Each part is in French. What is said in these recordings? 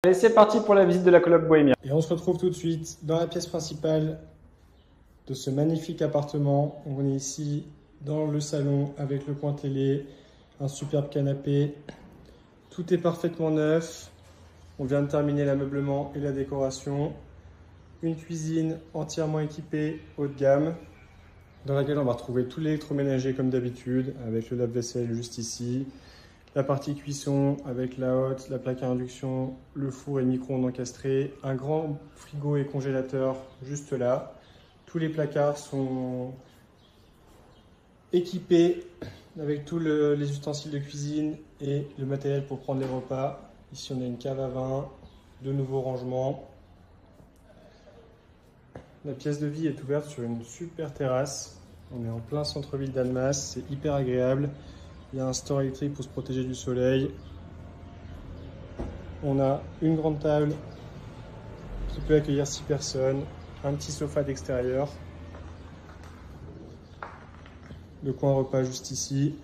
Et c'est parti pour la visite de la coloc bohémien. Et on se retrouve tout de suite dans la pièce principale de ce magnifique appartement. On est ici dans le salon avec le coin télé, un superbe canapé. Tout est parfaitement neuf. On vient de terminer l'ameublement et la décoration. Une cuisine entièrement équipée haut de gamme, dans laquelle on va retrouver tout l'électroménager comme d'habitude, avec le lave-vaisselle juste ici, la partie cuisson avec la hotte, la plaque à induction, le four et le micro-ondes encastrés, un grand frigo et congélateur juste là. Tous les placards sont équipés avec tous les ustensiles de cuisine et le matériel pour prendre les repas. Ici on a une cave à vin, de nouveaux rangements. La pièce de vie est ouverte sur une super terrasse. On est en plein centre-ville d'Annemasse, c'est hyper agréable. Il y a un store électrique pour se protéger du soleil. On a une grande table qui peut accueillir 6 personnes, un petit sofa d'extérieur, le coin repas juste ici.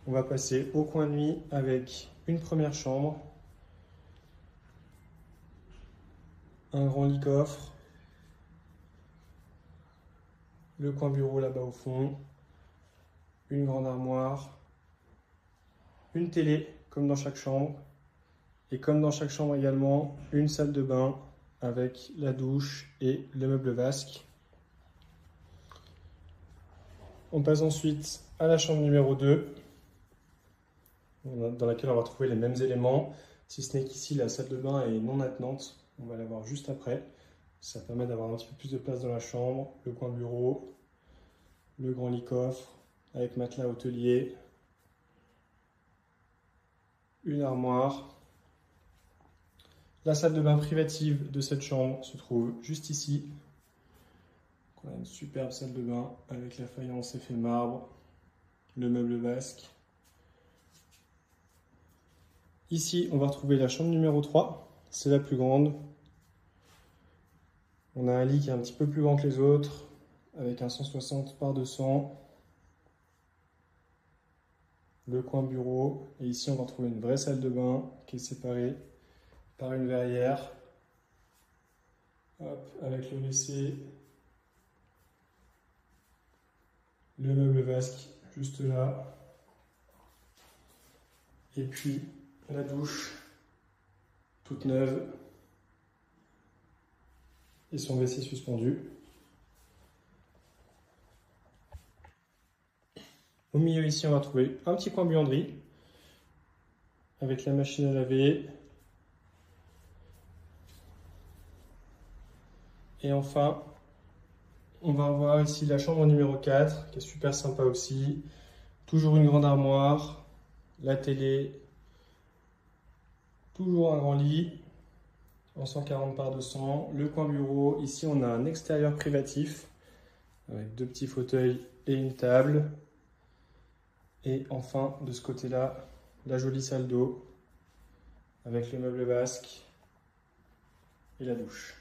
On va passer au coin nuit avec une première chambre, un grand lit coffre, le coin bureau là-bas au fond, une grande armoire, une télé comme dans chaque chambre, et comme dans chaque chambre également, une salle de bain avec la douche et le meuble vasque. On passe ensuite à la chambre numéro 2, dans laquelle on va trouver les mêmes éléments, si ce n'est qu'ici la salle de bain est non attenante, on va la voir juste après. Ça permet d'avoir un petit peu plus de place dans la chambre, le coin bureau, le grand lit coffre avec matelas hôtelier, une armoire. La salle de bain privative de cette chambre se trouve juste ici. On a une superbe salle de bain avec la faïence effet marbre, le meuble vasque. Ici, on va retrouver la chambre numéro 3, c'est la plus grande. On a un lit qui est un petit peu plus grand que les autres, avec un 160 par 200. Le coin bureau, et ici on va retrouver une vraie salle de bain qui est séparée par une verrière. Hop, avec le WC, le meuble vasque juste là, et puis la douche toute neuve et son WC suspendu. Au milieu ici, on va trouver un petit coin buanderie avec la machine à laver. Et enfin, on va avoir ici la chambre numéro 4 qui est super sympa aussi. Toujours une grande armoire, la télé, toujours un grand lit en 140 par 200. Le coin bureau, ici on a un extérieur privatif avec 2 petits fauteuils et une table. Et enfin, de ce côté-là, la jolie salle d'eau avec le meuble vasque et la douche.